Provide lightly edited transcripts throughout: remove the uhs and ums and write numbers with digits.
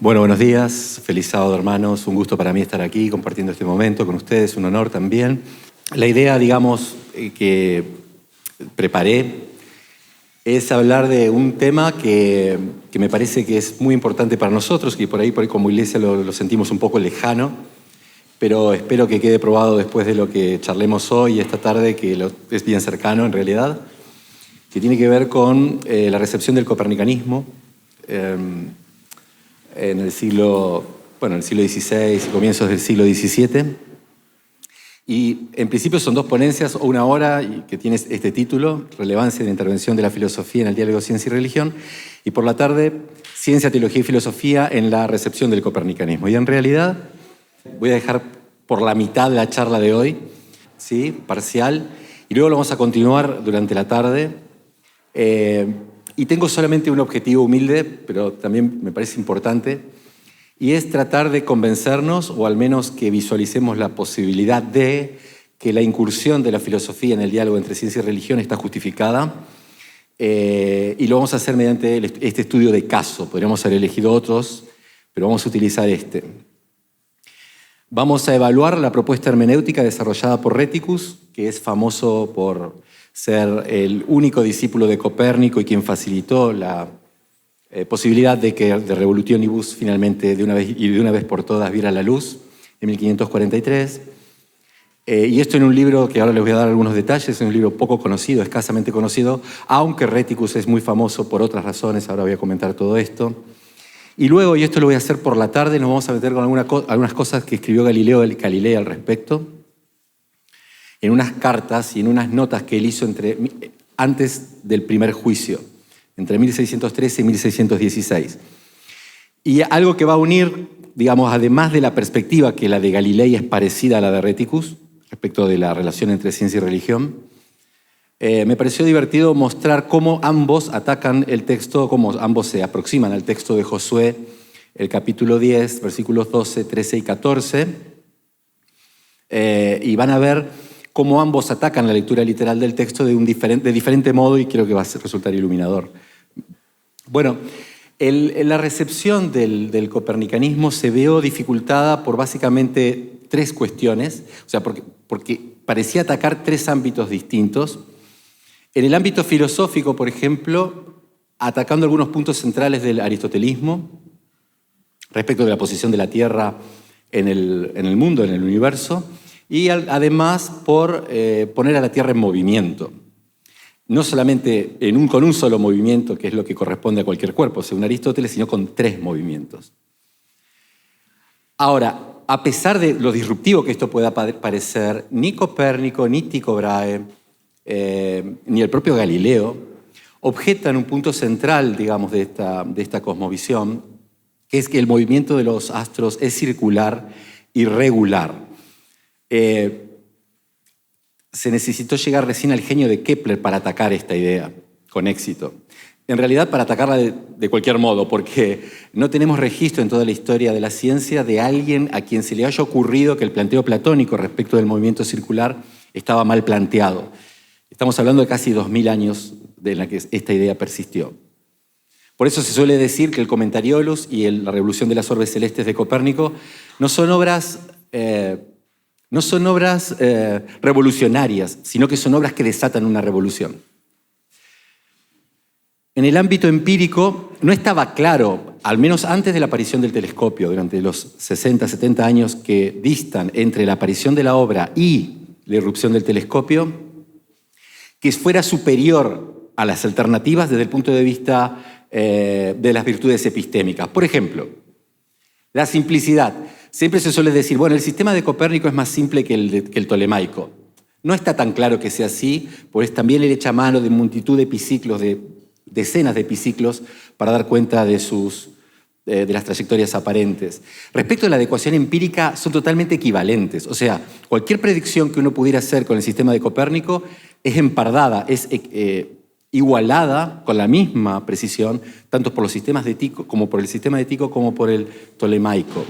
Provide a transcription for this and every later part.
Bueno, buenos días, feliz sábado hermanos, un gusto para mí estar aquí compartiendo este momento con ustedes, un honor también. La idea, que preparé es hablar de un tema que me parece que es muy importante para nosotros, que por ahí como iglesia lo sentimos un poco lejano, pero espero que quede probado después de lo que charlemos hoy y esta tarde, que es bien cercano en realidad, que tiene que ver con la recepción del copernicanismo en el siglo XVI y comienzos del siglo XVII. Y en principio son dos ponencias o una hora que tiene este título, Relevancia de la intervención de la filosofía en el diálogo ciencia y religión, y por la tarde, Ciencia, Teología y Filosofía en la recepción del copernicanismo. Y en realidad voy a dejar por la mitad la charla de hoy, ¿sí? Parcial, y luego lo vamos a continuar durante la tarde. Y tengo solamente un objetivo humilde, pero también me parece importante, y es tratar de convencernos, o al menos que visualicemos la posibilidad de que la incursión de la filosofía en el diálogo entre ciencia y religión está justificada, y lo vamos a hacer mediante este estudio de caso. Podríamos haber elegido otros, pero vamos a utilizar este. Vamos a evaluar la propuesta hermenéutica desarrollada por Rheticus, que es famoso por ser el único discípulo de Copérnico y quien facilitó la posibilidad de que de Revolutionibus finalmente de una vez por todas viera la luz en 1543. Y esto en un libro que ahora les voy a dar algunos detalles, es un libro poco conocido, escasamente conocido, aunque Rheticus es muy famoso por otras razones, ahora voy a comentar todo esto. Y luego, y esto lo voy a hacer por la tarde, nos vamos a meter con algunas cosas que escribió Galileo Galilei al respecto, en unas cartas y en unas notas que él hizo antes del primer juicio, entre 1613 y 1616. Y algo que va a unir, además de la perspectiva que la de Galilei es parecida a la de Rheticus, respecto de la relación entre ciencia y religión, me pareció divertido mostrar cómo ambos atacan el texto, cómo ambos se aproximan al texto de Josué, el capítulo 10, versículos 12, 13 y 14, y van a ver cómo ambos atacan la lectura literal del texto de diferente modo, y creo que va a resultar iluminador. Bueno, la recepción del copernicanismo se vio dificultada por básicamente tres cuestiones, porque parecía atacar tres ámbitos distintos. En el ámbito filosófico, por ejemplo, atacando algunos puntos centrales del aristotelismo respecto de la posición de la Tierra en el mundo, en el universo, y además por poner a la Tierra en movimiento. No solamente con un solo movimiento, que es lo que corresponde a cualquier cuerpo, según Aristóteles, sino con tres movimientos. Ahora, a pesar de lo disruptivo que esto pueda parecer, ni Copérnico, ni Tycho Brahe, ni el propio Galileo objetan un punto central, de esta cosmovisión, que es que el movimiento de los astros es circular y regular. Se necesitó llegar recién al genio de Kepler para atacar esta idea con éxito. En realidad, para atacarla de cualquier modo, porque no tenemos registro en toda la historia de la ciencia de alguien a quien se le haya ocurrido que el planteo platónico respecto del movimiento circular estaba mal planteado. Estamos hablando de casi 2000 años de la que esta idea persistió. Por eso se suele decir que el Commentariolus y la revolución de las orbes celestes de Copérnico no son obras revolucionarias, sino que son obras que desatan una revolución. En el ámbito empírico no estaba claro, al menos antes de la aparición del telescopio, durante los 60, 70 años que distan entre la aparición de la obra y la irrupción del telescopio, que fuera superior a las alternativas desde el punto de vista de las virtudes epistémicas. Por ejemplo, la simplicidad. Siempre se suele decir, el sistema de Copérnico es más simple que el tolemaico. No está tan claro que sea así, pues también él echa mano de multitud de epiciclos, de decenas de epiciclos, para dar cuenta de las trayectorias aparentes. Respecto a la adecuación empírica, son totalmente equivalentes. O sea, cualquier predicción que uno pudiera hacer con el sistema de Copérnico es empardada, es igualada con la misma precisión, tanto por los sistemas de Tycho, como por el sistema de Tycho, como por el tolemaico.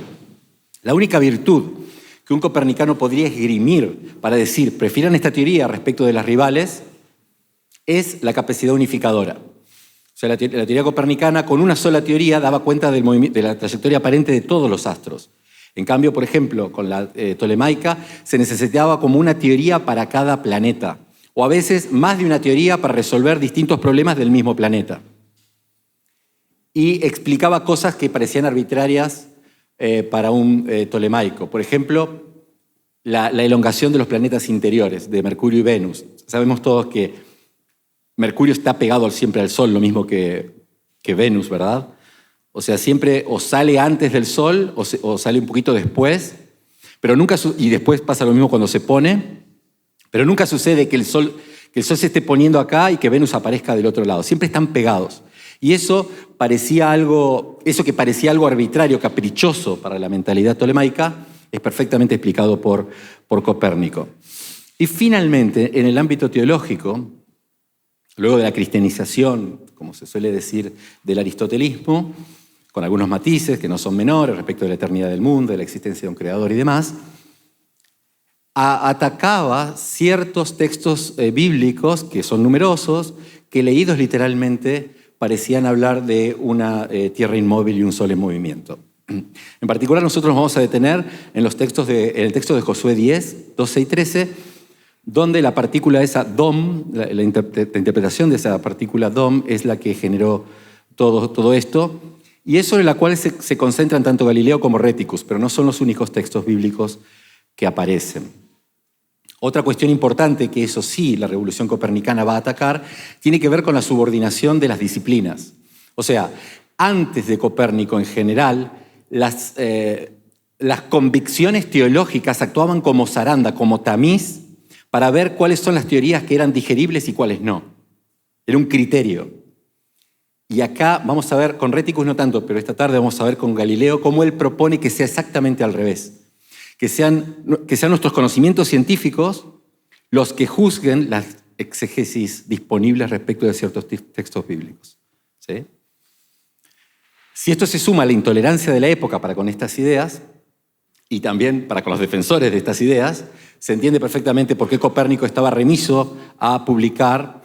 La única virtud que un copernicano podría esgrimir para decir prefieran esta teoría respecto de las rivales es la capacidad unificadora. O sea, la teoría copernicana, con una sola teoría, daba cuenta de la trayectoria aparente de todos los astros. En cambio, por ejemplo, con la tolemaica se necesitaba como una teoría para cada planeta, o a veces más de una teoría para resolver distintos problemas del mismo planeta. Y explicaba cosas que parecían arbitrarias para un tolemaico. Por ejemplo, la elongación de los planetas interiores, de Mercurio y Venus. Sabemos todos que Mercurio está pegado siempre al Sol, lo mismo que Venus, ¿verdad? O sea, siempre o sale antes del Sol o sale un poquito después, pero nunca, y después pasa lo mismo cuando se pone, pero nunca sucede que el Sol se esté poniendo acá y que Venus aparezca del otro lado. Siempre están pegados. Y eso que parecía algo arbitrario, caprichoso para la mentalidad tolemaica, es perfectamente explicado por Copérnico. Y finalmente, en el ámbito teológico, luego de la cristianización, como se suele decir, del aristotelismo, con algunos matices que no son menores respecto de la eternidad del mundo, de la existencia de un creador y demás, atacaba ciertos textos bíblicos, que son numerosos, que leídos literalmente parecían hablar de una tierra inmóvil y un sol en movimiento. En particular, nosotros nos vamos a detener en el texto de Josué 10, 12 y 13, donde la partícula esa dom, la interpretación de esa partícula dom es la que generó todo esto, y es sobre la cual se concentran tanto Galileo como Reticus, pero no son los únicos textos bíblicos que aparecen. Otra cuestión importante, que eso sí la revolución copernicana va a atacar, tiene que ver con la subordinación de las disciplinas. O sea, antes de Copérnico en general, las convicciones teológicas actuaban como zaranda, como tamiz, para ver cuáles son las teorías que eran digeribles y cuáles no. Era un criterio. Y acá vamos a ver, con Reticus no tanto, pero esta tarde vamos a ver con Galileo cómo él propone que sea exactamente al revés. Que sean nuestros conocimientos científicos los que juzguen las exégesis disponibles respecto de ciertos textos bíblicos. ¿Sí? Si esto se suma a la intolerancia de la época para con estas ideas, y también para con los defensores de estas ideas, se entiende perfectamente por qué Copérnico estaba remiso a publicar.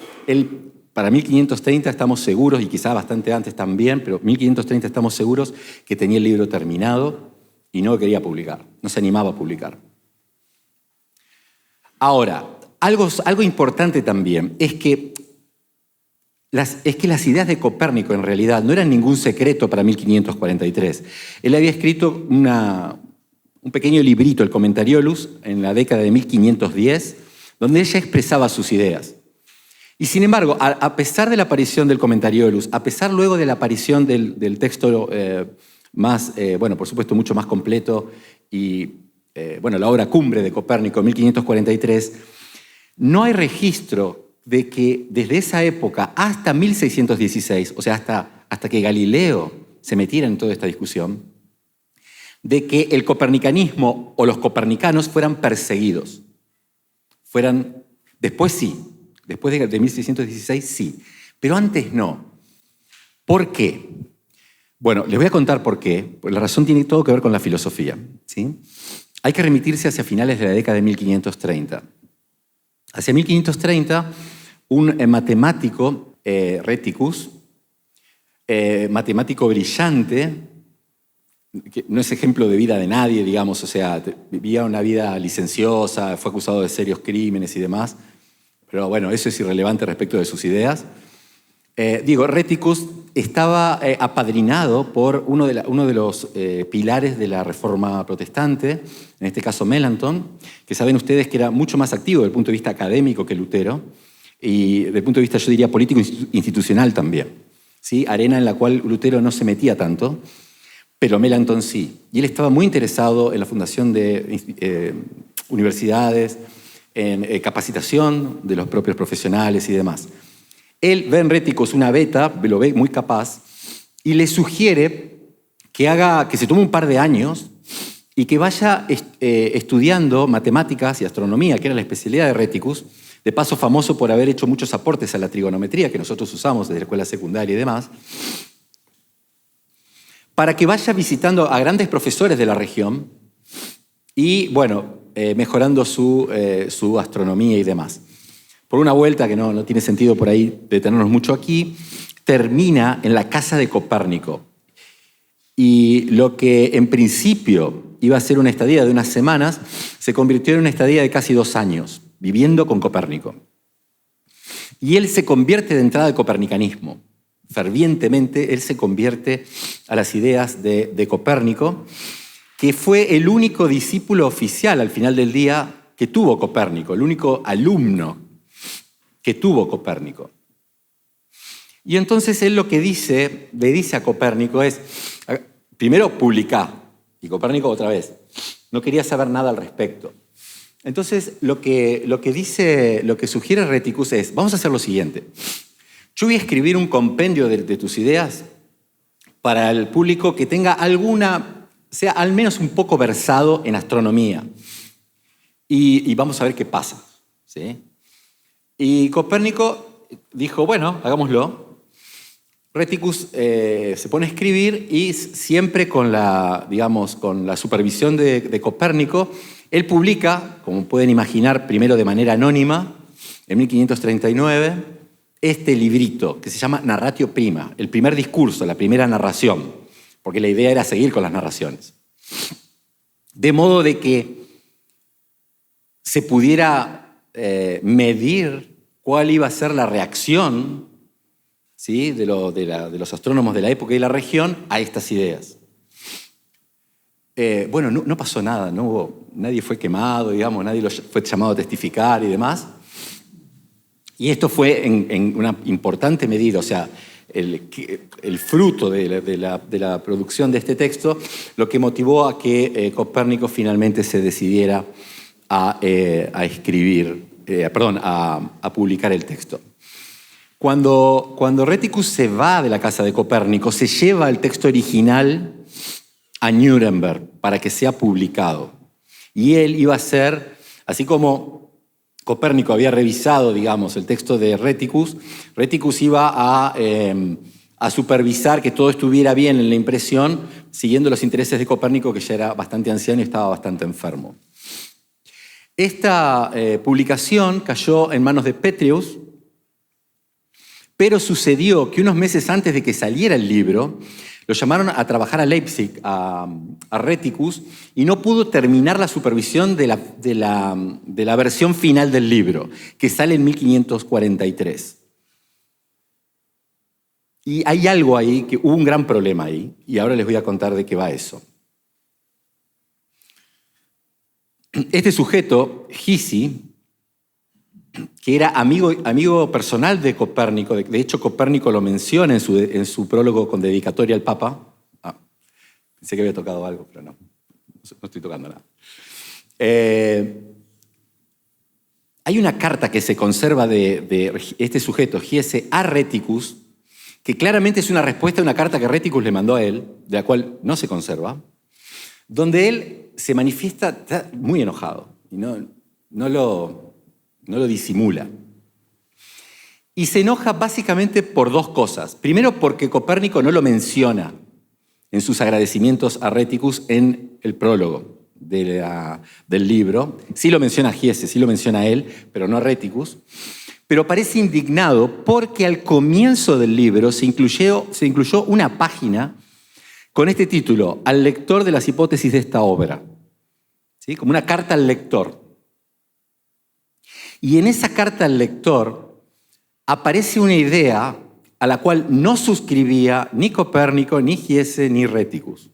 Para 1530 estamos seguros, y quizá bastante antes también, pero 1530 estamos seguros que tenía el libro terminado y no quería publicar, no se animaba a publicar. Ahora, algo importante también es que las ideas de Copérnico en realidad no eran ningún secreto para 1543. Él había escrito un pequeño librito, el Commentariolus, en la década de 1510, donde ella expresaba sus ideas. Y sin embargo, a pesar de la aparición del Commentariolus, a pesar luego de la aparición del texto más, por supuesto, mucho más completo y, la obra cumbre de Copérnico en 1543, no hay registro de que desde esa época hasta 1616, o sea, hasta que Galileo se metiera en toda esta discusión, de que el copernicanismo o los copernicanos fueran perseguidos. Después sí, después de 1616 sí, pero antes no. ¿Por qué? Bueno, les voy a contar por qué. La razón tiene todo que ver con la filosofía, ¿sí? Hay que remitirse hacia finales de la década de 1530. Hacia 1530, un matemático, Reticus, matemático brillante, que no es ejemplo de vida de nadie, digamos, o sea, vivía una vida licenciosa, fue acusado de serios crímenes y demás, pero bueno, eso es irrelevante respecto de sus ideas. Reticus estaba apadrinado por uno de los pilares de la Reforma Protestante, en este caso Melanchthon, que saben ustedes que era mucho más activo desde el punto de vista académico que Lutero, y desde el punto de vista, yo diría, político institucional también. ¿Sí? Arena en la cual Lutero no se metía tanto, pero Melanchthon sí. Y él estaba muy interesado en la fundación de universidades, en capacitación de los propios profesionales y demás. Él ve en Reticus una beta, lo ve muy capaz, y le sugiere que se tome un par de años y que vaya estudiando matemáticas y astronomía, que era la especialidad de Reticus, de paso famoso por haber hecho muchos aportes a la trigonometría que nosotros usamos desde la escuela secundaria y demás, para que vaya visitando a grandes profesores de la región y, mejorando su astronomía y demás. Por una vuelta, que no tiene sentido por ahí detenernos mucho aquí, termina en la casa de Copérnico. Y lo que en principio iba a ser una estadía de unas semanas, se convirtió en una estadía de casi 2 años, viviendo con Copérnico. Y él se convierte de entrada al copernicanismo. Fervientemente, él se convierte a las ideas de Copérnico, que fue el único discípulo oficial al final del día que tuvo Copérnico, el único alumno que tuvo Copérnico. Y entonces él lo que le dice a Copérnico es, primero publicá, y Copérnico otra vez, no quería saber nada al respecto. Entonces lo que sugiere Reticus es, vamos a hacer lo siguiente, yo voy a escribir un compendio de tus ideas para el público que tenga sea al menos un poco versado en astronomía. Y vamos a ver qué pasa, ¿sí? Y Copérnico dijo, bueno, hagámoslo. Reticus se pone a escribir y siempre con la supervisión de Copérnico, él publica, como pueden imaginar, primero de manera anónima, en 1539, este librito que se llama Narratio Prima, el primer discurso, la primera narración, porque la idea era seguir con las narraciones. De modo de que se pudiera medir cuál iba a ser la reacción, ¿sí?, de los astrónomos de la época y la región a estas ideas. Bueno, no pasó nada, nadie fue quemado, nadie fue llamado a testificar y demás. Y esto fue en una importante medida, o sea, el fruto de la producción de este texto, lo que motivó a que Copérnico finalmente se decidiera a publicar el texto. Cuando Reticus se va de la casa de Copérnico, se lleva el texto original a Nuremberg para que sea publicado. Y él iba a ser, así como Copérnico había revisado, el texto de Reticus, Reticus iba a supervisar que todo estuviera bien en la impresión, siguiendo los intereses de Copérnico, que ya era bastante anciano y estaba bastante enfermo. Esta publicación cayó en manos de Petreius, pero sucedió que unos meses antes de que saliera el libro, lo llamaron a trabajar a Leipzig, a Reticus, y no pudo terminar la supervisión de la versión final del libro, que sale en 1543. Y hay algo ahí, que hubo un gran problema ahí, y ahora les voy a contar de qué va eso. Este sujeto, Gysi, que era amigo personal de Copérnico, de hecho Copérnico lo menciona en su prólogo con dedicatoria al Papa. Pensé que había tocado algo, pero no estoy tocando nada. Hay una carta que se conserva de este sujeto, Gysi, a Reticus, que claramente es una respuesta a una carta que Reticus le mandó a él, de la cual no se conserva, donde él se manifiesta muy enojado y no lo disimula. Y se enoja básicamente por 2 cosas. Primero, porque Copérnico no lo menciona en sus agradecimientos a Reticus en el prólogo del libro. Sí lo menciona a Gysi, sí lo menciona a él, pero no a Reticus. Pero parece indignado porque al comienzo del libro se incluyó una página con este título, al lector de las hipótesis de esta obra. ¿Sí? Como una carta al lector. Y en esa carta al lector aparece una idea a la cual no suscribía ni Copérnico, ni Gysi, ni Reticus.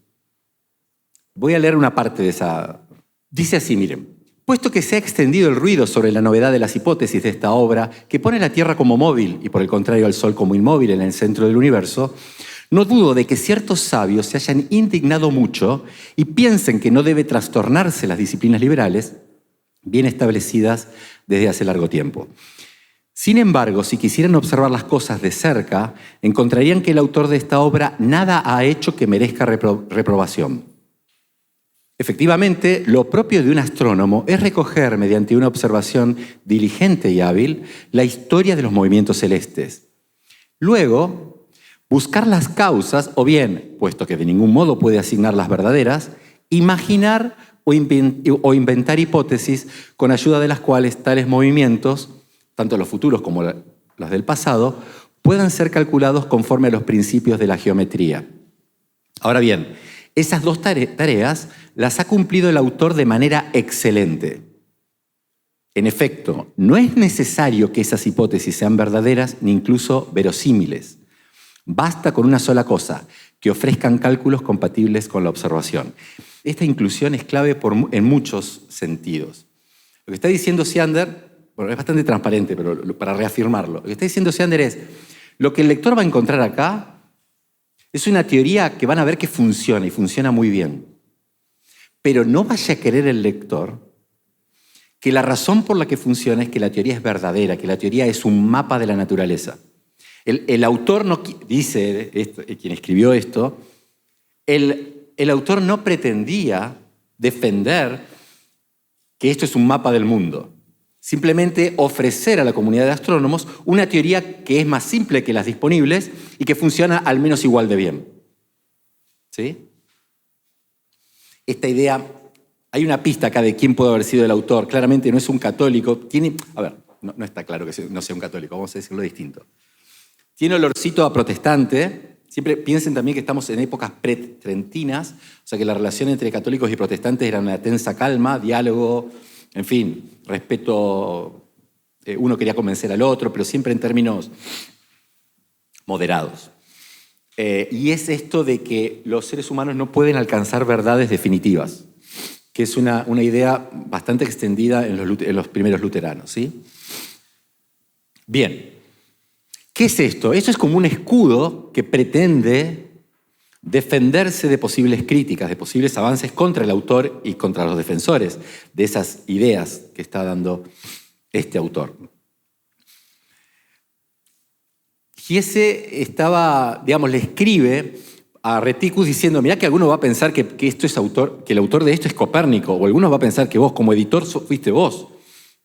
Voy a leer una parte de esa. Dice así, miren. Puesto que se ha extendido el ruido sobre la novedad de las hipótesis de esta obra, que pone la Tierra como móvil y por el contrario al Sol como inmóvil en el centro del universo, no dudo de que ciertos sabios se hayan indignado mucho y piensen que no debe trastornarse las disciplinas liberales bien establecidas desde hace largo tiempo. Sin embargo, si quisieran observar las cosas de cerca, encontrarían que el autor de esta obra nada ha hecho que merezca reprobación. Efectivamente, lo propio de un astrónomo es recoger, mediante una observación diligente y hábil, la historia de los movimientos celestes. Luego, buscar las causas, o bien, puesto que de ningún modo puede asignar las verdaderas, imaginar o inventar hipótesis con ayuda de las cuales tales movimientos, tanto los futuros como los del pasado, puedan ser calculados conforme a los principios de la geometría. Ahora bien, esas dos tareas las ha cumplido el autor de manera excelente. En efecto, no es necesario que esas hipótesis sean verdaderas ni incluso verosímiles. Basta con una sola cosa, que ofrezcan cálculos compatibles con la observación. Esta inclusión es clave en muchos sentidos. Lo que está diciendo Osiander, bueno, es bastante transparente, pero para reafirmarlo, lo que está diciendo Osiander es, lo que el lector va a encontrar acá es una teoría que van a ver que funciona, y funciona muy bien. Pero no vaya a querer el lector que la razón por la que funciona es que la teoría es verdadera, que la teoría es un mapa de la naturaleza. El autor no dice, quien escribió esto, el autor no pretendía defender que esto es un mapa del mundo. Simplemente ofrecer a la comunidad de astrónomos una teoría que es más simple que las disponibles y que funciona al menos igual de bien. ¿Sí? Esta idea, hay una pista acá de quién puede haber sido el autor. Claramente no es un católico. No está claro que no sea un católico, vamos a decirlo distinto. Tiene olorcito a protestante. Siempre piensen también que estamos en épocas pre-trentinas, o sea que la relación entre católicos y protestantes era una tensa calma, diálogo, en fin, respeto, uno quería convencer al otro, pero siempre en términos moderados. Y es esto de que los seres humanos no pueden alcanzar verdades definitivas, que es una idea bastante extendida en los primeros luteranos, ¿sí? Bien. ¿Qué es esto? Esto es como un escudo que pretende defenderse de posibles críticas, de posibles avances contra el autor y contra los defensores de esas ideas que está dando este autor. Giese le escribe a Reticus diciendo, mirá que alguno va a pensar que el autor de esto es Copérnico, o alguno va a pensar que vos como editor fuiste vos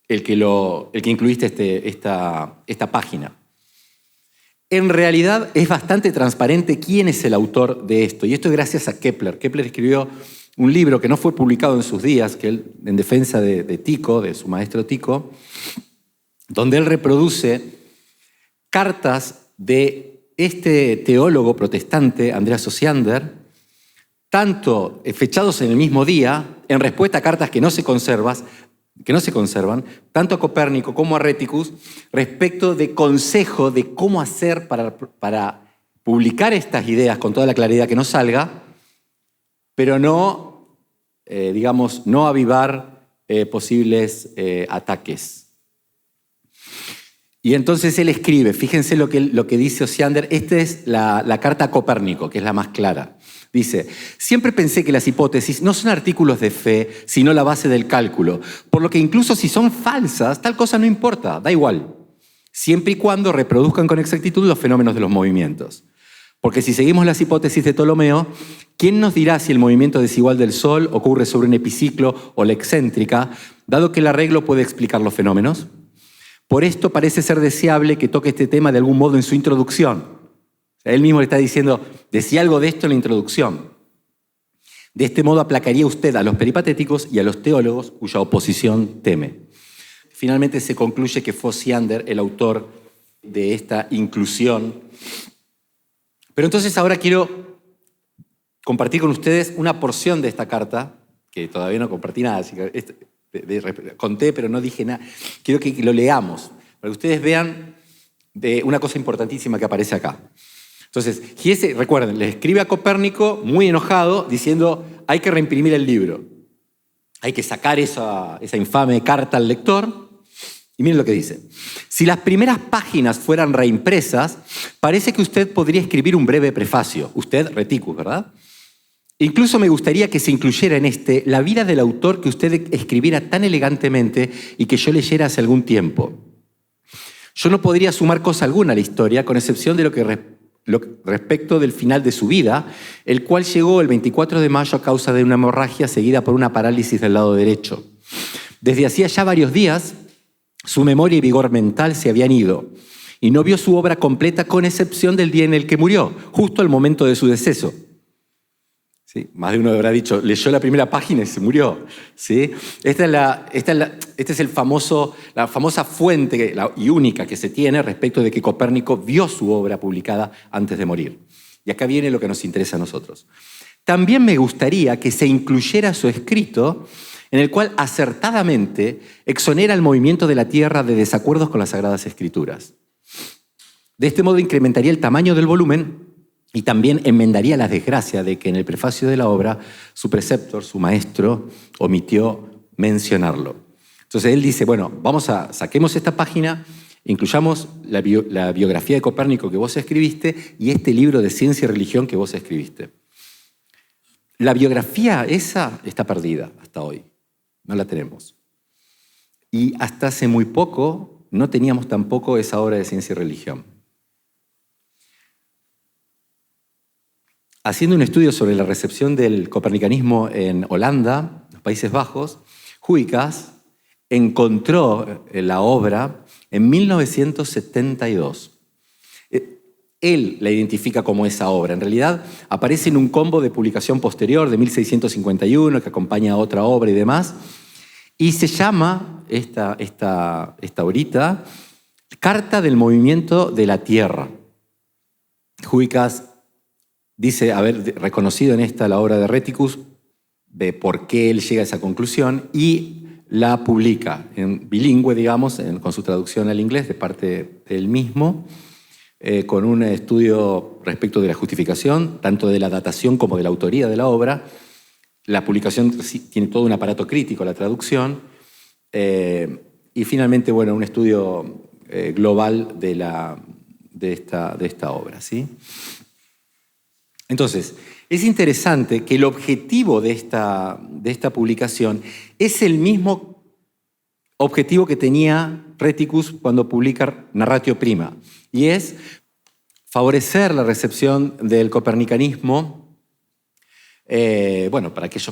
el que incluiste esta página. En realidad es bastante transparente quién es el autor de esto, y esto es gracias a Kepler. Kepler escribió un libro que no fue publicado en sus días, que él, en defensa de Tycho, de su maestro Tycho, donde él reproduce cartas de este teólogo protestante, Andreas Osiander, tanto fechados en el mismo día, en respuesta a cartas que no se conservan, tanto a Copérnico como a Reticus, respecto de consejo de cómo hacer para publicar estas ideas con toda la claridad que no salga, pero no avivar posibles ataques. Y entonces él escribe, fíjense lo que dice Osiander, esta es la carta a Copérnico, que es la más clara. Dice, siempre pensé que las hipótesis no son artículos de fe, sino la base del cálculo, por lo que incluso si son falsas, tal cosa no importa, da igual, siempre y cuando reproduzcan con exactitud los fenómenos de los movimientos. Porque si seguimos las hipótesis de Ptolomeo, ¿quién nos dirá si el movimiento desigual del Sol ocurre sobre un epiciclo o la excéntrica, dado que el arreglo puede explicar los fenómenos? Por esto parece ser deseable que toque este tema de algún modo en su introducción. Él mismo le está diciendo, decía algo de esto en la introducción. De este modo aplacaría usted a los peripatéticos y a los teólogos cuya oposición teme. Finalmente se concluye que fue Osiander el autor de esta inclusión. Pero entonces ahora quiero compartir con ustedes una porción de esta carta, que todavía no compartí nada, así que conté pero no dije nada. Quiero que lo leamos, para que ustedes vean de una cosa importantísima que aparece acá. Entonces, Giese, recuerden, le escribe a Copérnico muy enojado diciendo hay que reimprimir el libro. Hay que sacar esa infame carta al lector. Y miren lo que dice. Si las primeras páginas fueran reimpresas, parece que usted podría escribir un breve prefacio. Usted, Reticus, ¿verdad? Incluso me gustaría que se incluyera en la vida del autor que usted escribiera tan elegantemente y que yo leyera hace algún tiempo. Yo no podría sumar cosa alguna a la historia, con excepción de lo que respecto del final de su vida, el cual llegó el 24 de mayo a causa de una hemorragia seguida por una parálisis del lado derecho. Desde hacía ya varios días, su memoria y vigor mental se habían ido y no vio su obra completa con excepción del día en el que murió, justo al momento de su deceso. ¿Sí? Más de uno habrá dicho, leyó la primera página y se murió. ¿Sí? Esta es la famosa fuente y única que se tiene respecto de que Copérnico vio su obra publicada antes de morir. Y acá viene lo que nos interesa a nosotros. También me gustaría que se incluyera su escrito en el cual acertadamente exonera el movimiento de la Tierra de desacuerdos con las Sagradas Escrituras. De este modo incrementaría el tamaño del volumen y también enmendaría la desgracia de que en el prefacio de la obra su preceptor, su maestro, omitió mencionarlo. Entonces él dice, bueno, saquemos esta página, incluyamos la biografía de Copérnico que vos escribiste y este libro de Ciencia y Religión que vos escribiste. La biografía esa está perdida hasta hoy, no la tenemos. Y hasta hace muy poco no teníamos tampoco esa obra de Ciencia y Religión. Haciendo un estudio sobre la recepción del copernicanismo en Holanda, los Países Bajos, Huygens encontró la obra en 1972. Él la identifica como esa obra. En realidad aparece en un combo de publicación posterior de 1651 que acompaña a otra obra y demás. Y se llama esta obrita Carta del Movimiento de la Tierra. Huygens dice haber reconocido en esta la obra de Rheticus, de por qué él llega a esa conclusión, y la publica en bilingüe, digamos, con su traducción al inglés de parte del mismo, con un estudio respecto de la justificación, tanto de la datación como de la autoría de la obra. La publicación tiene todo un aparato crítico, la traducción, y finalmente, bueno, un estudio global de esta obra, ¿sí? Entonces, es interesante que el objetivo de esta publicación es el mismo objetivo que tenía Rheticus cuando publica Narratio Prima, y es favorecer la recepción del copernicanismo,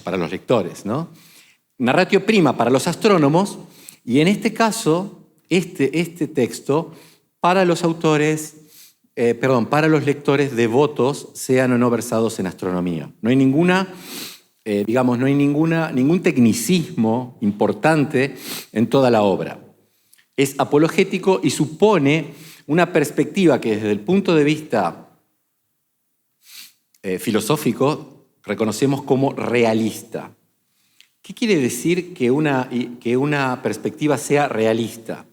para los lectores, ¿no? Narratio Prima para los astrónomos, y en este caso, este texto para los autores, para los lectores devotos, sean o no versados en astronomía. No hay ningún tecnicismo importante en toda la obra. Es apologético y supone una perspectiva que desde el punto de vista filosófico reconocemos como realista. ¿Qué quiere decir que una perspectiva sea realista?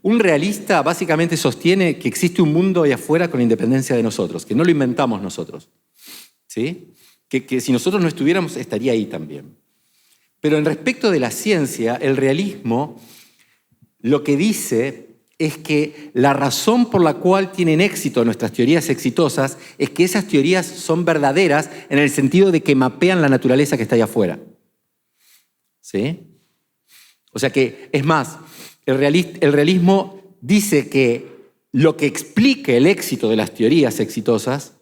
Un realista básicamente sostiene que existe un mundo allá afuera con independencia de nosotros, que no lo inventamos nosotros, ¿sí? Que si nosotros no estuviéramos, estaría ahí también. Pero en respecto de la ciencia, el realismo lo que dice es que la razón por la cual tienen éxito nuestras teorías exitosas es que esas teorías son verdaderas en el sentido de que mapean la naturaleza que está allá afuera, ¿sí? O sea que, es más, el realismo dice que lo que explica el éxito de las teorías exitosas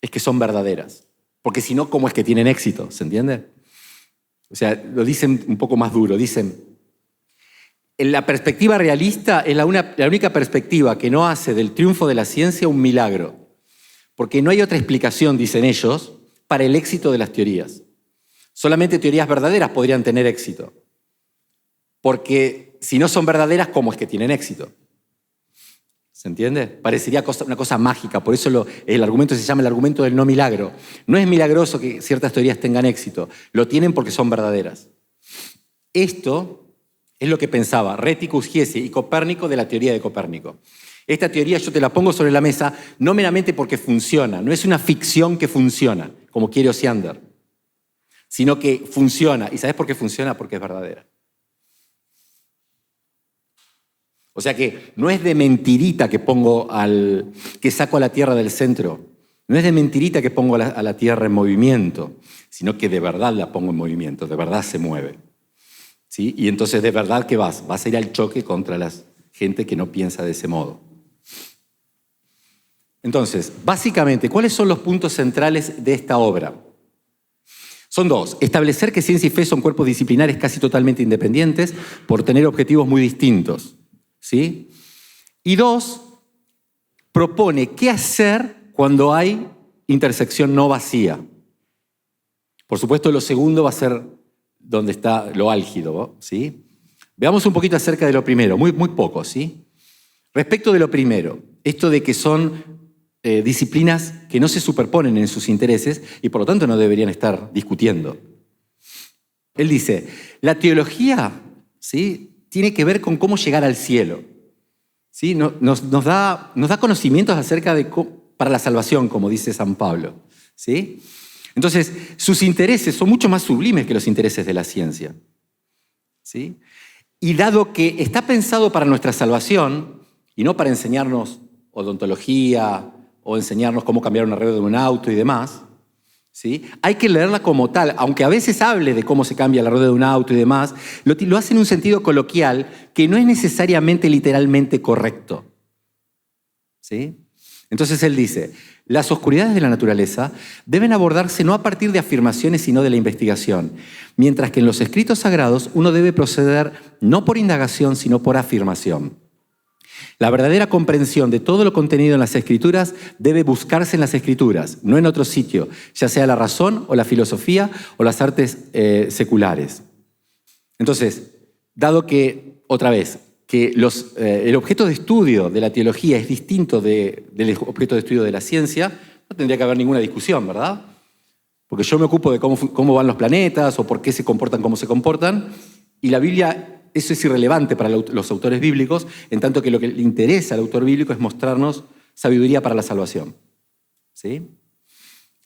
es que son verdaderas. Porque si no, ¿cómo es que tienen éxito? ¿Se entiende? O sea, lo dicen un poco más duro. Dicen, en la perspectiva realista es la única perspectiva que no hace del triunfo de la ciencia un milagro. Porque no hay otra explicación, dicen ellos, para el éxito de las teorías. Solamente teorías verdaderas podrían tener éxito. Porque si no son verdaderas, ¿cómo es que tienen éxito? ¿Se entiende? Parecería una cosa mágica, por eso el argumento se llama el argumento del no milagro. No es milagroso que ciertas teorías tengan éxito, lo tienen porque son verdaderas. Esto es lo que pensaba Rheticus, Giese y Copérnico de la teoría de Copérnico. Esta teoría yo te la pongo sobre la mesa no meramente porque funciona, no es una ficción que funciona, como quiere Osiander, sino que funciona. ¿Y sabes por qué funciona? Porque es verdadera. O sea que no es de mentirita que saco a la Tierra del centro. No es de mentirita que pongo a la Tierra en movimiento, sino que de verdad la pongo en movimiento, de verdad se mueve. ¿Sí? Y entonces de verdad que vas a ir al choque contra la gente que no piensa de ese modo. Entonces, básicamente, ¿cuáles son los puntos centrales de esta obra? Son dos. Establecer que ciencia y fe son cuerpos disciplinares casi totalmente independientes por tener objetivos muy distintos. ¿Sí? Y dos, propone qué hacer cuando hay intersección no vacía. Por supuesto, lo segundo va a ser donde está lo álgido, ¿sí? Veamos un poquito acerca de lo primero, muy poco, ¿sí? Respecto de lo primero, esto de que son disciplinas que no se superponen en sus intereses y por lo tanto no deberían estar discutiendo. Él dice, la teología, ¿sí?, tiene que ver con cómo llegar al cielo, ¿sí? Nos da conocimientos acerca de para la salvación, como dice San Pablo, ¿sí? Entonces, sus intereses son mucho más sublimes que los intereses de la ciencia, ¿sí? Y dado que está pensado para nuestra salvación y no para enseñarnos odontología o enseñarnos cómo cambiar una rueda de un auto y demás, ¿sí?, hay que leerla como tal, aunque a veces hable de cómo se cambia la rueda de un auto y demás, lo hace en un sentido coloquial que no es necesariamente literalmente correcto, ¿sí? Entonces él dice, las oscuridades de la naturaleza deben abordarse no a partir de afirmaciones sino de la investigación, mientras que en los escritos sagrados uno debe proceder no por indagación sino por afirmación. La verdadera comprensión de todo lo contenido en las Escrituras debe buscarse en las Escrituras, no en otro sitio, ya sea la razón o la filosofía o las artes seculares. Entonces, dado que, otra vez, que el objeto de estudio de la teología es distinto del objeto de estudio de la ciencia, no tendría que haber ninguna discusión, ¿verdad? Porque yo me ocupo de cómo van los planetas o por qué se comportan como se comportan, y la Biblia, eso es irrelevante para los autores bíblicos, en tanto que lo que le interesa al autor bíblico es mostrarnos sabiduría para la salvación, ¿sí?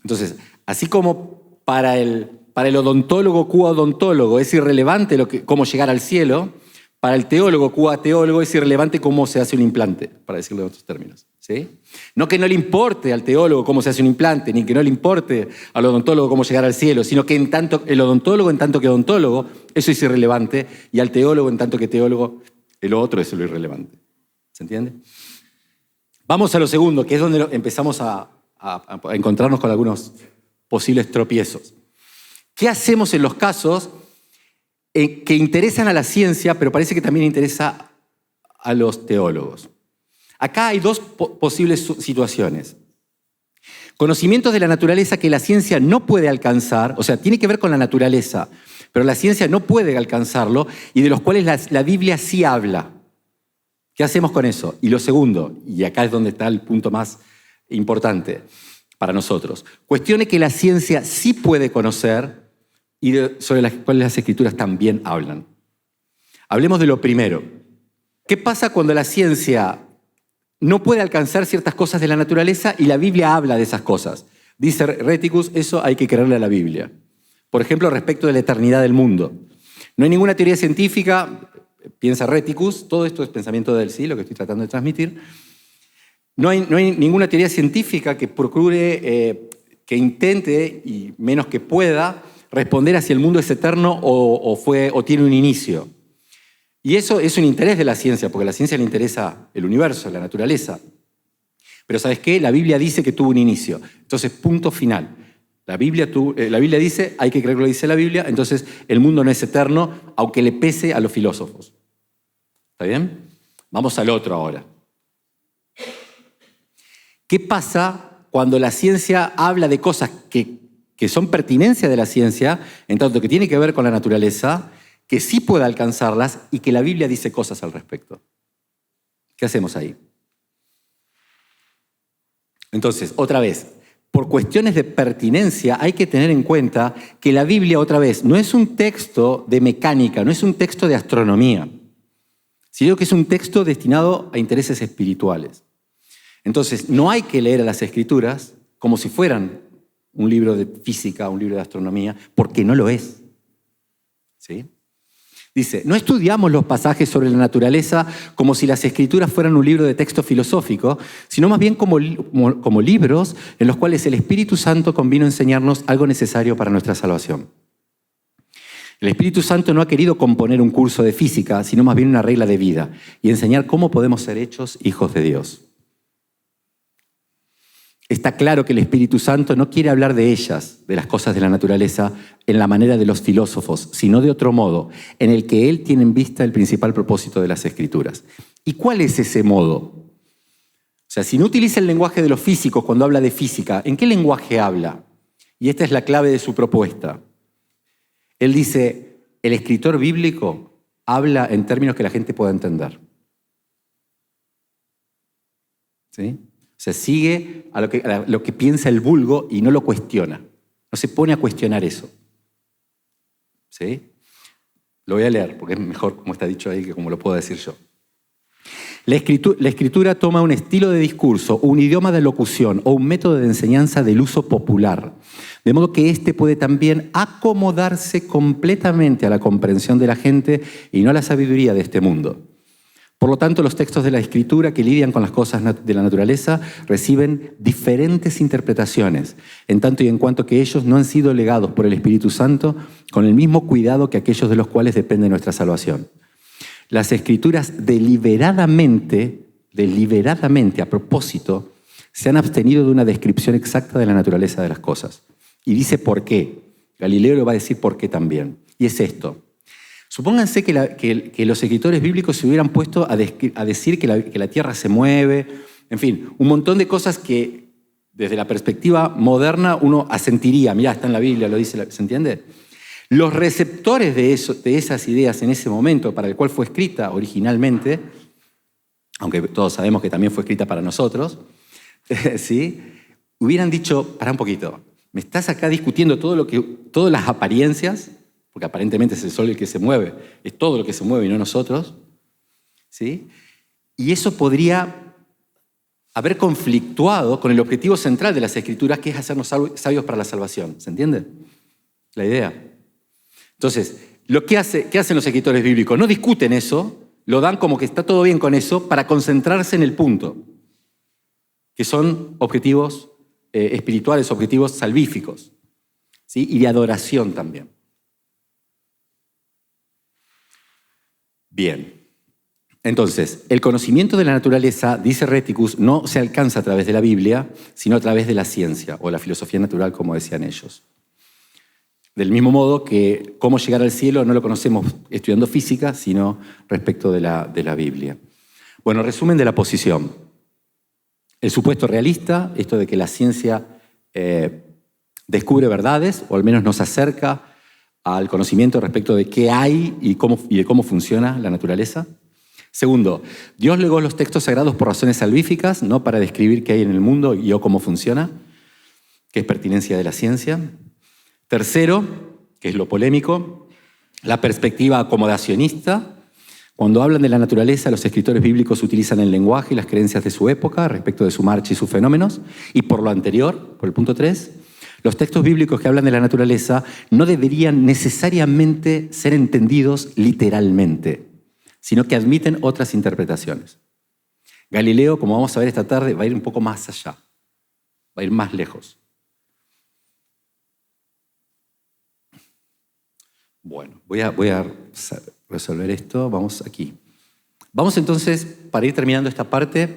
Entonces, así como para el odontólogo odontólogo es irrelevante cómo llegar al cielo, para el teólogo teólogo es irrelevante cómo se hace un implante, para decirlo en otros términos, ¿sí? No que no le importe al teólogo cómo se hace un implante, ni que no le importe al odontólogo cómo llegar al cielo, sino que el odontólogo en tanto que odontólogo, eso es irrelevante, y al teólogo en tanto que teólogo, el otro es lo irrelevante. ¿Se entiende? Vamos a lo segundo, que es donde empezamos a encontrarnos con algunos posibles tropiezos. ¿Qué hacemos en los casos que interesan a la ciencia, pero parece que también interesa a los teólogos? Acá hay dos posibles situaciones. Conocimientos de la naturaleza que la ciencia no puede alcanzar, o sea, tiene que ver con la naturaleza, pero la ciencia no puede alcanzarlo, y de los cuales la Biblia sí habla. ¿Qué hacemos con eso? Y lo segundo, y acá es donde está el punto más importante para nosotros, cuestiones que la ciencia sí puede conocer y sobre las cuales las Escrituras también hablan. Hablemos de lo primero. ¿Qué pasa cuando la ciencia no puede alcanzar ciertas cosas de la naturaleza y la Biblia habla de esas cosas? Dice Reticus, eso hay que creerle a la Biblia. Por ejemplo, respecto de la eternidad del mundo. No hay ninguna teoría científica, piensa Reticus, todo esto es pensamiento del sí, lo que estoy tratando de transmitir. No hay ninguna teoría científica que procure, que intente, y menos que pueda, responder a si el mundo es eterno o tiene un inicio. Y eso es un interés de la ciencia, porque a la ciencia le interesa el universo, la naturaleza. Pero ¿sabes qué? La Biblia dice que tuvo un inicio. Entonces, punto final. La Biblia dice, hay que creer que lo dice la Biblia, entonces el mundo no es eterno, aunque le pese a los filósofos. ¿Está bien? Vamos al otro ahora. ¿Qué pasa cuando la ciencia habla de cosas que son pertinencia de la ciencia, en tanto que tiene que ver con la naturaleza, que sí puede alcanzarlas y que la Biblia dice cosas al respecto? ¿Qué hacemos ahí? Entonces, otra vez, por cuestiones de pertinencia hay que tener en cuenta que la Biblia, otra vez, no es un texto de mecánica, no es un texto de astronomía, sino que es un texto destinado a intereses espirituales. Entonces, no hay que leer a las Escrituras como si fueran un libro de física, un libro de astronomía, porque no lo es. ¿Sí? Dice, no estudiamos los pasajes sobre la naturaleza como si las Escrituras fueran un libro de texto filosófico, sino más bien como libros en los cuales el Espíritu Santo convino a enseñarnos algo necesario para nuestra salvación. El Espíritu Santo no ha querido componer un curso de física, sino más bien una regla de vida y enseñar cómo podemos ser hechos hijos de Dios. Está claro que el Espíritu Santo no quiere hablar de ellas, de las cosas de la naturaleza, en la manera de los filósofos, sino de otro modo, en el que Él tiene en vista el principal propósito de las Escrituras. ¿Y cuál es ese modo? O sea, si no utiliza el lenguaje de los físicos cuando habla de física, ¿en qué lenguaje habla? Y esta es la clave de su propuesta. Él dice, el escritor bíblico habla en términos que la gente pueda entender. ¿Sí? O sea, sigue a lo que piensa el vulgo y no lo cuestiona. No se pone a cuestionar eso. ¿Sí? Lo voy a leer porque es mejor como está dicho ahí que como lo puedo decir yo. La escritura toma un estilo de discurso, un idioma de locución o un método de enseñanza del uso popular, de modo que éste puede también acomodarse completamente a la comprensión de la gente y no a la sabiduría de este mundo. Por lo tanto, los textos de la Escritura que lidian con las cosas de la naturaleza reciben diferentes interpretaciones, en tanto y en cuanto que ellos no han sido legados por el Espíritu Santo con el mismo cuidado que aquellos de los cuales depende nuestra salvación. Las Escrituras deliberadamente, a propósito, se han abstenido de una descripción exacta de la naturaleza de las cosas. Y dice por qué. Galileo le va a decir por qué también. Y es esto. Supónganse que los escritores bíblicos se hubieran puesto a decir que la tierra se mueve, en fin, un montón de cosas que desde la perspectiva moderna uno asentiría. Mirá, está en la Biblia, lo dice, ¿se entiende? Los receptores de esas ideas en ese momento, para el cual fue escrita originalmente, aunque todos sabemos que también fue escrita para nosotros, ¿sí? Hubieran dicho, pará un poquito, me estás acá discutiendo todas las apariencias, porque aparentemente es el sol el que se mueve, es todo lo que se mueve y no nosotros, ¿sí? Y eso podría haber conflictuado con el objetivo central de las Escrituras, que es hacernos sabios para la salvación. ¿Se entiende la idea? Entonces, ¿qué hacen los escritores bíblicos? No discuten eso, lo dan como que está todo bien con eso para concentrarse en el punto, que son objetivos espirituales, objetivos salvíficos, ¿sí? Y de adoración también. Bien. Entonces, el conocimiento de la naturaleza, dice Reticus, no se alcanza a través de la Biblia, sino a través de la ciencia o la filosofía natural, como decían ellos. Del mismo modo que cómo llegar al cielo no lo conocemos estudiando física, sino respecto de la Biblia. Bueno, resumen de la posición. El supuesto realista, esto de que la ciencia descubre verdades, o al menos nos acerca al conocimiento respecto de qué hay y de cómo funciona la naturaleza. Segundo, Dios legó los textos sagrados por razones salvíficas, no para describir qué hay en el mundo y o cómo funciona, que es pertinencia de la ciencia. Tercero, que es lo polémico, la perspectiva acomodacionista. Cuando hablan de la naturaleza, los escritores bíblicos utilizan el lenguaje y las creencias de su época respecto de su marcha y sus fenómenos. Y por lo anterior, por el punto 3, los textos bíblicos que hablan de la naturaleza no deberían necesariamente ser entendidos literalmente, sino que admiten otras interpretaciones. Galileo, como vamos a ver esta tarde, va a ir un poco más allá, va a ir más lejos. Bueno, voy a resolver esto. Vamos aquí. Vamos entonces, para ir terminando esta parte,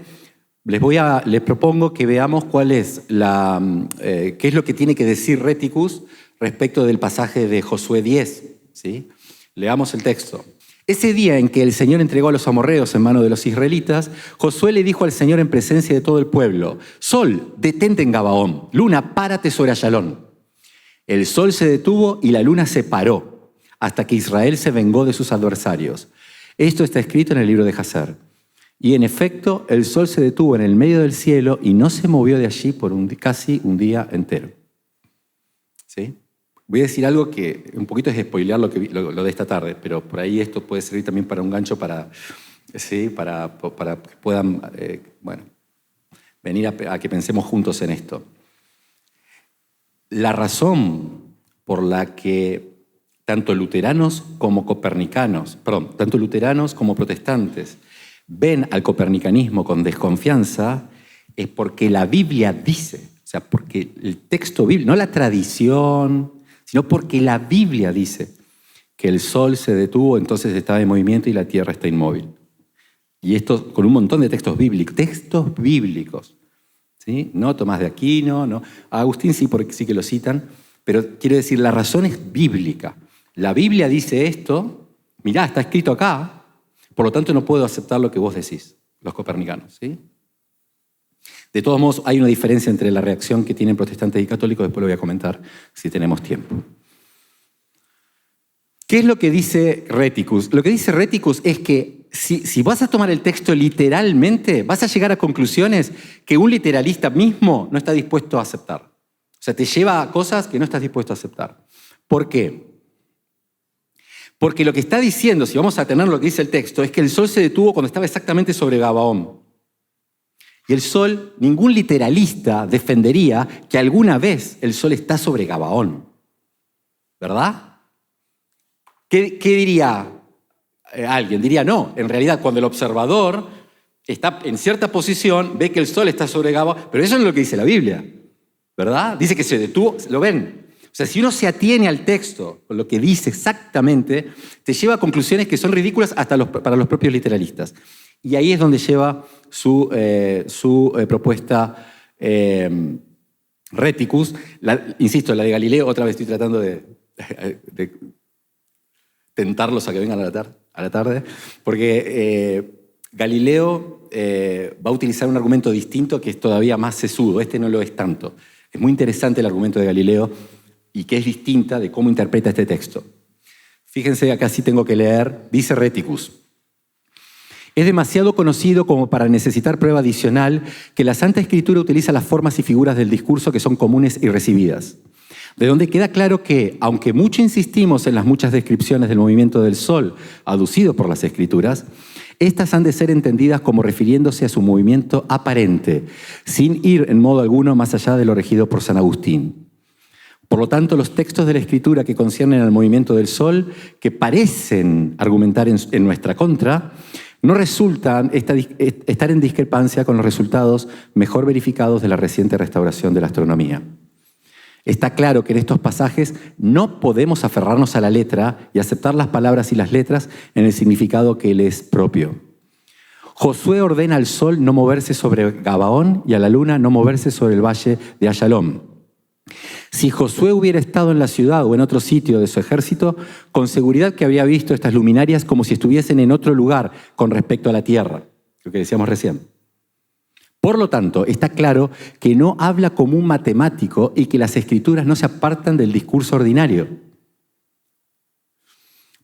les propongo que veamos cuál es qué es lo que tiene que decir Reticus respecto del pasaje de Josué 10. ¿Sí? Leamos el texto. Ese día en que el Señor entregó a los amorreos en mano de los israelitas, Josué le dijo al Señor en presencia de todo el pueblo: Sol, detente en Gabaón. Luna, párate sobre Ayalón. El sol se detuvo y la luna se paró, hasta que Israel se vengó de sus adversarios. Esto está escrito en el libro de Jasar. Y en efecto, el sol se detuvo en el medio del cielo y no se movió de allí por casi un día entero. ¿Sí? Voy a decir algo que un poquito es spoilear lo de esta tarde, pero por ahí esto puede servir también para un gancho para que puedan venir a que pensemos juntos en esto. La razón por la que tanto luteranos como protestantes ven al copernicanismo con desconfianza es porque la Biblia dice, o sea, porque el texto bíblico, no la tradición, sino porque la Biblia dice que el sol se detuvo, entonces estaba en movimiento y la tierra está inmóvil. Y esto con un montón de textos bíblicos, ¿sí? No Tomás de Aquino, no. A Agustín sí, porque sí que lo citan, pero quiero decir, la razón es bíblica. La Biblia dice esto, mirá, está escrito acá, por lo tanto no puedo aceptar lo que vos decís, los copernicanos, ¿sí? De todos modos, hay una diferencia entre la reacción que tienen protestantes y católicos, después lo voy a comentar si tenemos tiempo. ¿Qué es lo que dice Reticus? Lo que dice Reticus es que si vas a tomar el texto literalmente, vas a llegar a conclusiones que un literalista mismo no está dispuesto a aceptar. O sea, te lleva a cosas que no estás dispuesto a aceptar. ¿Por qué? Porque lo que está diciendo, si vamos a tener lo que dice el texto, es que el sol se detuvo cuando estaba exactamente sobre Gabaón. Y el sol, ningún literalista defendería que alguna vez el sol está sobre Gabaón. ¿Verdad? ¿Qué diría alguien? Diría, no, en realidad cuando el observador está en cierta posición, ve que el sol está sobre Gabaón, pero eso no es lo que dice la Biblia, ¿verdad? Dice que se detuvo, ¿lo ven? O sea, si uno se atiene al texto, con lo que dice exactamente, te lleva a conclusiones que son ridículas hasta para los propios literalistas. Y ahí es donde lleva su propuesta Reticus. Insisto, la de Galileo, otra vez estoy tratando de tentarlos a que vengan a la tarde, porque Galileo va a utilizar un argumento distinto que es todavía más sesudo. Este no lo es tanto. Es muy interesante el argumento de Galileo y que es distinta de cómo interpreta este texto. Fíjense, acá sí tengo que leer, dice Reticus. Es demasiado conocido como para necesitar prueba adicional que la Santa Escritura utiliza las formas y figuras del discurso que son comunes y recibidas. De donde queda claro que, aunque mucho insistimos en las muchas descripciones del movimiento del Sol aducido por las Escrituras, estas han de ser entendidas como refiriéndose a su movimiento aparente, sin ir en modo alguno más allá de lo regido por San Agustín. Por lo tanto, los textos de la Escritura que conciernen al movimiento del Sol, que parecen argumentar en nuestra contra, no resultan estar en discrepancia con los resultados mejor verificados de la reciente restauración de la astronomía. Está claro que en estos pasajes no podemos aferrarnos a la letra y aceptar las palabras y las letras en el significado que le es propio. Josué ordena al sol no moverse sobre Gabaón y a la luna no moverse sobre el valle de Ayalón. Si Josué hubiera estado en la ciudad o en otro sitio de su ejército, con seguridad que habría visto estas luminarias como si estuviesen en otro lugar con respecto a la tierra, lo que decíamos recién. Por lo tanto, está claro que no habla como un matemático y que las Escrituras no se apartan del discurso ordinario.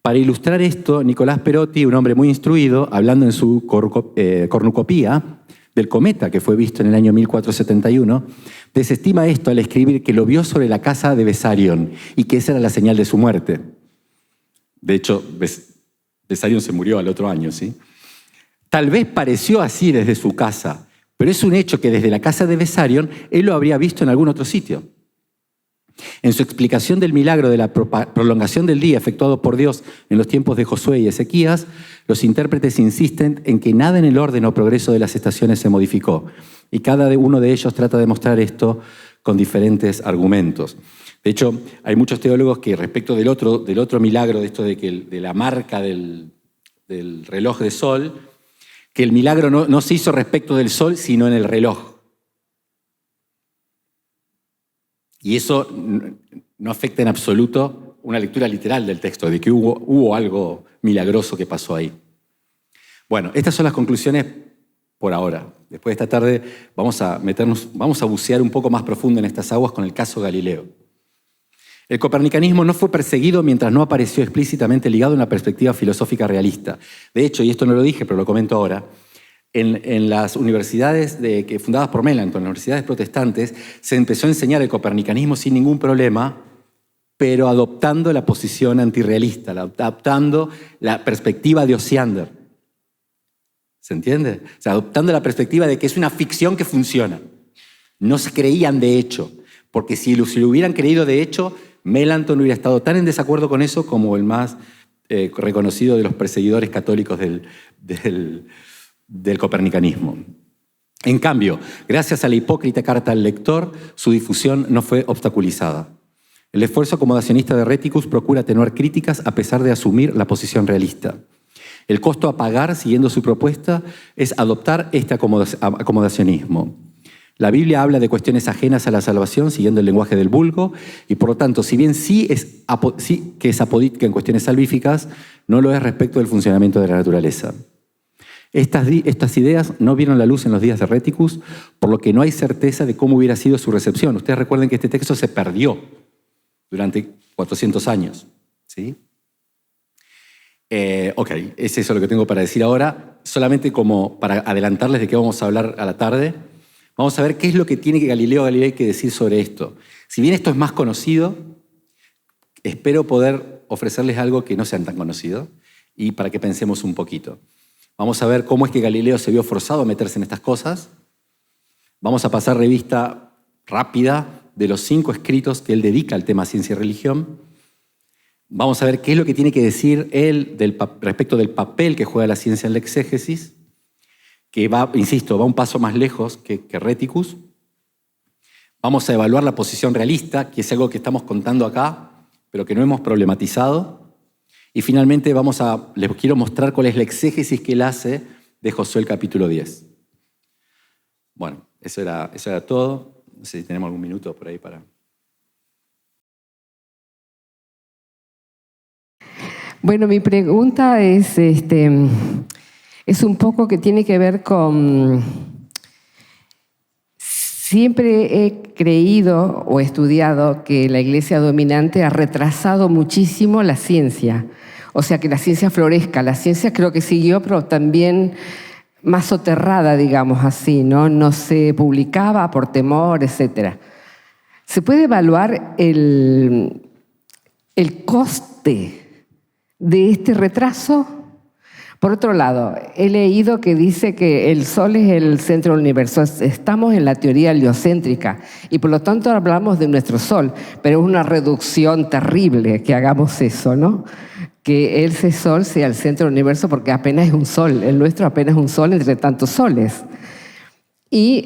Para ilustrar esto, Nicolás Perotti, un hombre muy instruido, hablando en su cornucopía del cometa que fue visto en el año 1471, desestima esto al escribir que lo vio sobre la casa de Bessarion y que esa era la señal de su muerte. De hecho, Bessarion se murió al otro año, ¿sí? Tal vez pareció así desde su casa, pero es un hecho que desde la casa de Bessarion él lo habría visto en algún otro sitio. En su explicación del milagro de la prolongación del día efectuado por Dios en los tiempos de Josué y Ezequías, los intérpretes insisten en que nada en el orden o progreso de las estaciones se modificó, y cada uno de ellos trata de mostrar esto con diferentes argumentos. De hecho, hay muchos teólogos que respecto del otro milagro, de esto de la marca del reloj de sol, que el milagro no se hizo respecto del sol, sino en el reloj. Y eso no afecta en absoluto una lectura literal del texto, de que hubo algo milagroso que pasó ahí. Bueno, estas son las conclusiones por ahora. Después de esta tarde vamos a bucear un poco más profundo en estas aguas con el caso Galileo. El copernicanismo no fue perseguido mientras no apareció explícitamente ligado a una perspectiva filosófica realista. De hecho, y esto no lo dije, pero lo comento ahora, en las universidades fundadas por Melanchthon, en las universidades protestantes, se empezó a enseñar el copernicanismo sin ningún problema, pero adoptando la posición antirrealista, adoptando la perspectiva de Osiander. ¿Se entiende? O sea, adoptando la perspectiva de que es una ficción que funciona. No se creían de hecho, porque si lo hubieran creído de hecho, Melanchthon hubiera estado tan en desacuerdo con eso como el más reconocido de los perseguidores católicos del copernicanismo. En cambio, gracias a la hipócrita carta al lector, su difusión no fue obstaculizada. El esfuerzo acomodacionista de Reticus procura atenuar críticas a pesar de asumir la posición realista. El costo a pagar, siguiendo su propuesta, es adoptar este acomodacionismo. La Biblia habla de cuestiones ajenas a la salvación, siguiendo el lenguaje del vulgo, y por lo tanto, si bien sí que es apodítica en cuestiones salvíficas, no lo es respecto del funcionamiento de la naturaleza. Estas ideas no vieron la luz en los días de Reticus, por lo que no hay certeza de cómo hubiera sido su recepción. Ustedes recuerden que este texto se perdió durante 400 años. ¿Sí? Ok, es eso lo que tengo para decir ahora. Solamente como para adelantarles de qué vamos a hablar a la tarde, vamos a ver qué es lo que tiene Galileo Galilei que decir sobre esto. Si bien esto es más conocido, espero poder ofrecerles algo que no sean tan conocido y para que pensemos un poquito. Vamos a ver cómo es que Galileo se vio forzado a meterse en estas cosas. Vamos a pasar revista rápida de los 5 escritos que él dedica al tema ciencia y religión. Vamos a ver qué es lo que tiene que decir él respecto del papel que juega la ciencia en la exégesis, que va, insisto, va un paso más lejos que Reticus. Vamos a evaluar la posición realista, que es algo que estamos contando acá, pero que no hemos problematizado. Y finalmente les quiero mostrar cuál es la exégesis que él hace de Josué el capítulo 10. Bueno, eso era todo. No sé si tenemos algún minuto por ahí para... Bueno, mi pregunta es un poco que tiene que ver con... Siempre he creído o estudiado que la iglesia dominante ha retrasado muchísimo la ciencia. O sea, que la ciencia florezca. La ciencia creo que siguió, pero también más soterrada, digamos así, ¿no? No se publicaba por temor, etc. ¿Se puede evaluar el coste de este retraso? Por otro lado, he leído que dice que el Sol es el centro del universo. Estamos en la teoría heliocéntrica y por lo tanto hablamos de nuestro Sol, pero es una reducción terrible que hagamos eso, ¿no? Que ese Sol sea el centro del universo porque apenas es un Sol, el nuestro apenas es un Sol entre tantos soles. Y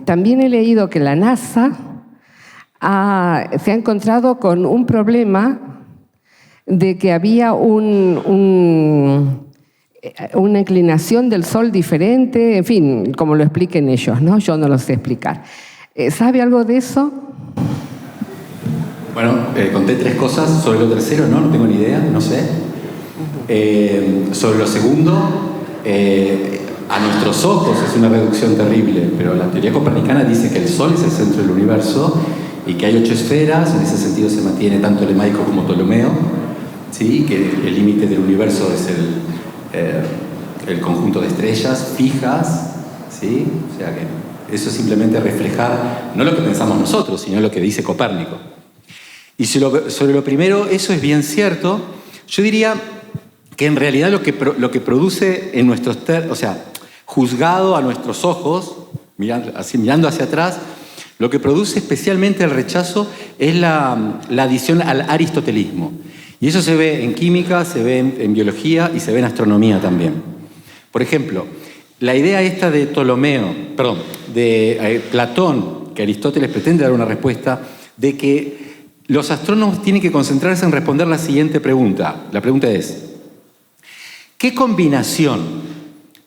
también he leído que la NASA se ha encontrado con un problema de que había una inclinación del Sol diferente, en fin, como lo expliquen ellos, ¿no? Yo no lo sé explicar. ¿Sabe algo de eso? Bueno, conté 3 cosas. Sobre lo tercero, no tengo ni idea, no sé. Sobre lo segundo, a nuestros ojos es una reducción terrible, pero la teoría copernicana dice que el Sol es el centro del universo y que hay 8 esferas. En ese sentido se mantiene tanto Lemaico como Ptolomeo, ¿sí? Que el límite del universo es el conjunto de estrellas fijas, ¿sí? O sea que eso es simplemente reflejar no lo que pensamos nosotros, sino lo que dice Copérnico. Y sobre lo primero, eso es bien cierto. Yo diría que en realidad lo que produce en nuestros juzgado a nuestros ojos, mirando hacia atrás, lo que produce especialmente el rechazo es la adición al aristotelismo. Y eso se ve en química, se ve en biología y se ve en astronomía también. Por ejemplo, la idea esta de Platón, que Aristóteles pretende dar una respuesta, de que los astrónomos tienen que concentrarse en responder la siguiente pregunta. La pregunta es, ¿qué combinación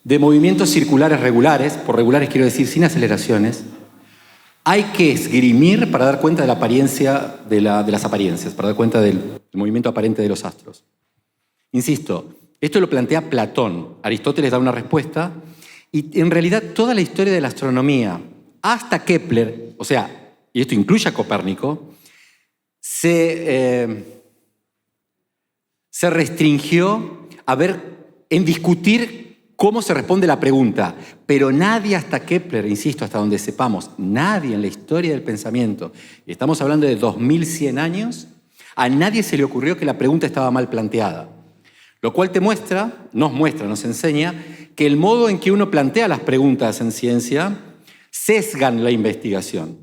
de movimientos circulares regulares, por regulares quiero decir sin aceleraciones, hay que esgrimir para dar cuenta de la apariencia de las apariencias, para dar cuenta del movimiento aparente de los astros? Insisto, esto lo plantea Platón. Aristóteles da una respuesta y en realidad toda la historia de la astronomía, hasta Kepler, y esto incluye a Copérnico, se restringió en discutir cómo se responde la pregunta, pero nadie hasta Kepler, insisto, hasta donde sepamos, nadie en la historia del pensamiento, y estamos hablando de 2100 años, a nadie se le ocurrió que la pregunta estaba mal planteada. Lo cual nos enseña que el modo en que uno plantea las preguntas en ciencia sesgan la investigación.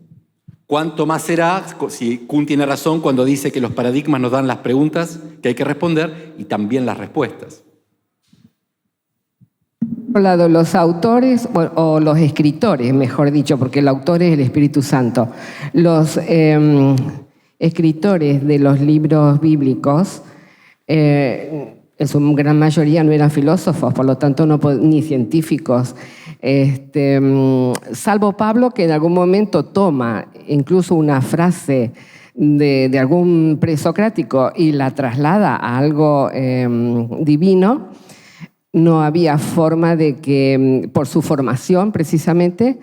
¿Cuánto más será si Kuhn tiene razón cuando dice que los paradigmas nos dan las preguntas que hay que responder y también las respuestas? Por un lado, los autores, o los escritores, mejor dicho, porque el autor es el Espíritu Santo, los escritores de los libros bíblicos, en su gran mayoría no eran filósofos, por lo tanto ni científicos, salvo Pablo, que en algún momento toma incluso una frase de algún presocrático y la traslada a algo divino. no había forma de que, por su formación precisamente,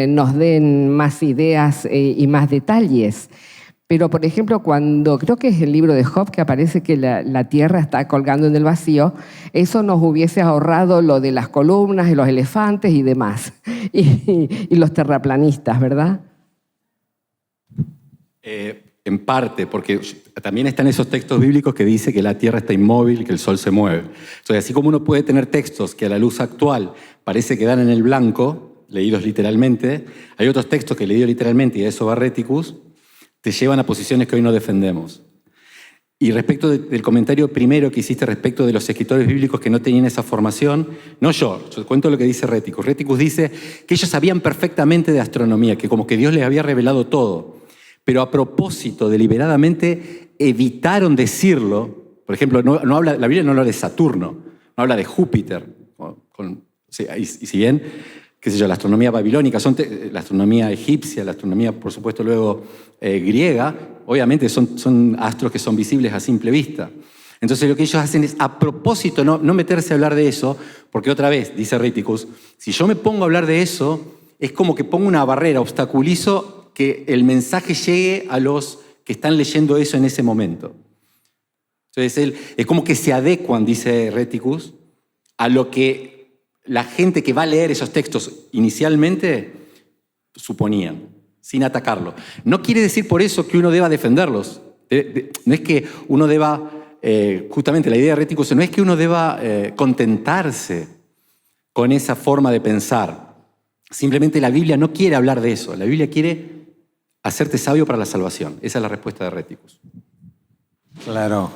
nos den más ideas y más detalles. Pero, por ejemplo, cuando creo que es el libro de Job que aparece que la tierra está colgando en el vacío, eso nos hubiese ahorrado lo de las columnas y los elefantes y demás, y los terraplanistas, ¿verdad? En parte, porque también están esos textos bíblicos que dice que la tierra está inmóvil y que el sol se mueve. Entonces, así como uno puede tener textos que a la luz actual parece que dan en el blanco, leídos literalmente, hay otros textos que leídos literalmente, y a eso va Reticus, te llevan a posiciones que hoy no defendemos. Y respecto del comentario primero que hiciste respecto de los escritores bíblicos que no tenían esa formación, no yo cuento lo que dice Reticus. Reticus dice que ellos sabían perfectamente de astronomía, que como que Dios les había revelado todo, pero a propósito, deliberadamente, evitaron decirlo. Por ejemplo, la Biblia no habla de Saturno, no habla de Júpiter. Y si bien, qué sé yo, la astronomía babilónica, la astronomía egipcia, la astronomía, por supuesto, luego griega, obviamente son astros que son visibles a simple vista. Entonces lo que ellos hacen es, a propósito, no meterse a hablar de eso, porque otra vez, dice Reticus, si yo me pongo a hablar de eso, es como que pongo una barrera, obstaculizo que el mensaje llegue a los que están leyendo eso en ese momento. Entonces es como que se adecuan, dice Reticus, a lo que la gente que va a leer esos textos inicialmente suponían, sin atacarlo. No quiere decir por eso que uno deba defenderlos. No es que uno deba, justamente la idea de Reticus, no es que uno deba contentarse con esa forma de pensar. Simplemente la Biblia no quiere hablar de eso. La Biblia quiere hacerte sabio para la salvación. Esa es la respuesta de Reticus. Claro.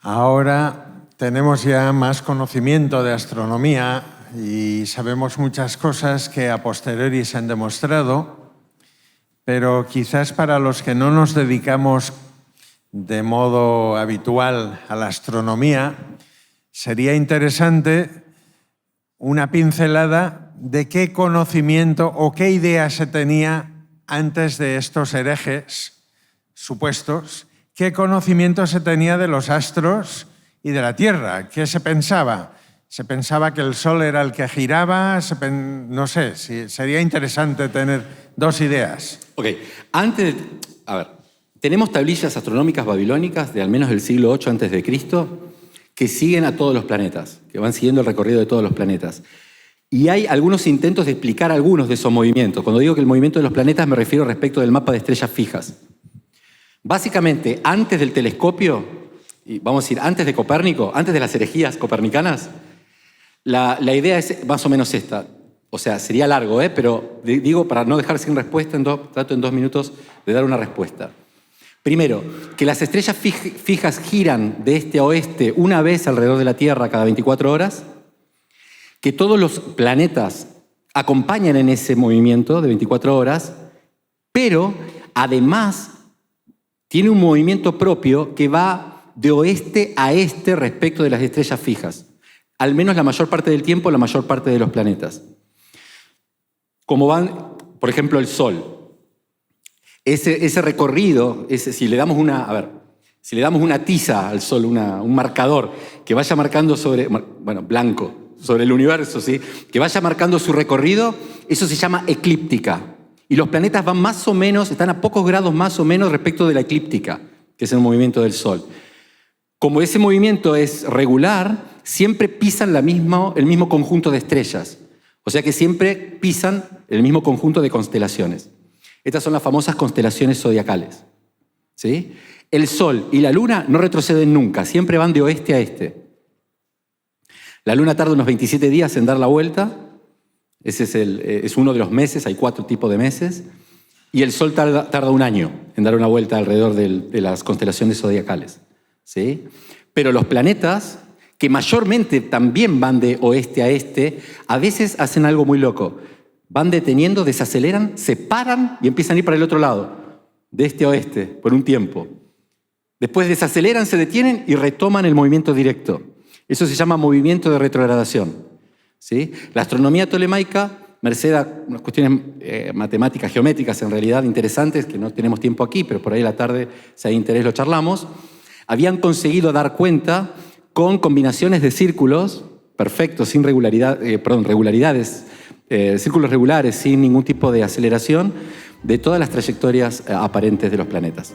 Ahora tenemos ya más conocimiento de astronomía y sabemos muchas cosas que a posteriori se han demostrado, pero quizás para los que no nos dedicamos de modo habitual a la astronomía, sería interesante una pincelada de qué conocimiento o qué idea se tenía antes de estos herejes supuestos, qué conocimiento se tenía de los astros y de la Tierra, qué se pensaba. ¿Se pensaba que el Sol era el que giraba? No sé, sería interesante tener dos ideas. Ok, tenemos tablillas astronómicas babilónicas de al menos el siglo VIII a.C. que siguen a todos los planetas, que van siguiendo el recorrido de todos los planetas. Y hay algunos intentos de explicar algunos de esos movimientos. Cuando digo que el movimiento de los planetas me refiero respecto del mapa de estrellas fijas. Básicamente, antes del telescopio, y vamos a decir, antes de Copérnico, antes de las herejías copernicanas, la idea es más o menos esta. O sea, sería largo, pero digo, para no dejar sin respuesta, trato en 2 minutos de dar una respuesta. Primero, que las estrellas fijas giran de este a oeste una vez alrededor de la Tierra cada 24 horas, que todos los planetas acompañan en ese movimiento de 24 horas, pero además tiene un movimiento propio que va de oeste a este respecto de las estrellas fijas. Al menos la mayor parte del tiempo, la mayor parte de los planetas. Como van, por ejemplo, el Sol. Ese recorrido, si le damos una tiza al Sol, un marcador que vaya marcando blanco, sobre el universo, ¿sí? Que vaya marcando su recorrido, eso se llama eclíptica. Y los planetas van más o menos, están a pocos grados más o menos respecto de la eclíptica, que es el movimiento del Sol. Como ese movimiento es regular, siempre pisan el mismo conjunto de estrellas. O sea que siempre pisan el mismo conjunto de constelaciones. Estas son las famosas constelaciones zodiacales, ¿sí? El Sol y la Luna no retroceden nunca, siempre van de oeste a este. La Luna tarda unos 27 días en dar la vuelta, ese es uno de los meses, hay 4 tipos de meses, y el Sol tarda 1 año en dar una vuelta alrededor de las constelaciones zodiacales, ¿sí? Pero los planetas, que mayormente también van de oeste a este, a veces hacen algo muy loco. Van deteniendo, desaceleran, se paran y empiezan a ir para el otro lado, de este a oeste, por un tiempo. Después desaceleran, se detienen y retoman el movimiento directo. Eso se llama movimiento de retrogradación, ¿sí? La astronomía tolemaica, merced a unas cuestiones matemáticas, geométricas en realidad interesantes, que no tenemos tiempo aquí, pero por ahí a la tarde, si hay interés, lo charlamos, habían conseguido dar cuenta con combinaciones de círculos perfecto, sin regularidades, círculos regulares, sin ningún tipo de aceleración de todas las trayectorias aparentes de los planetas.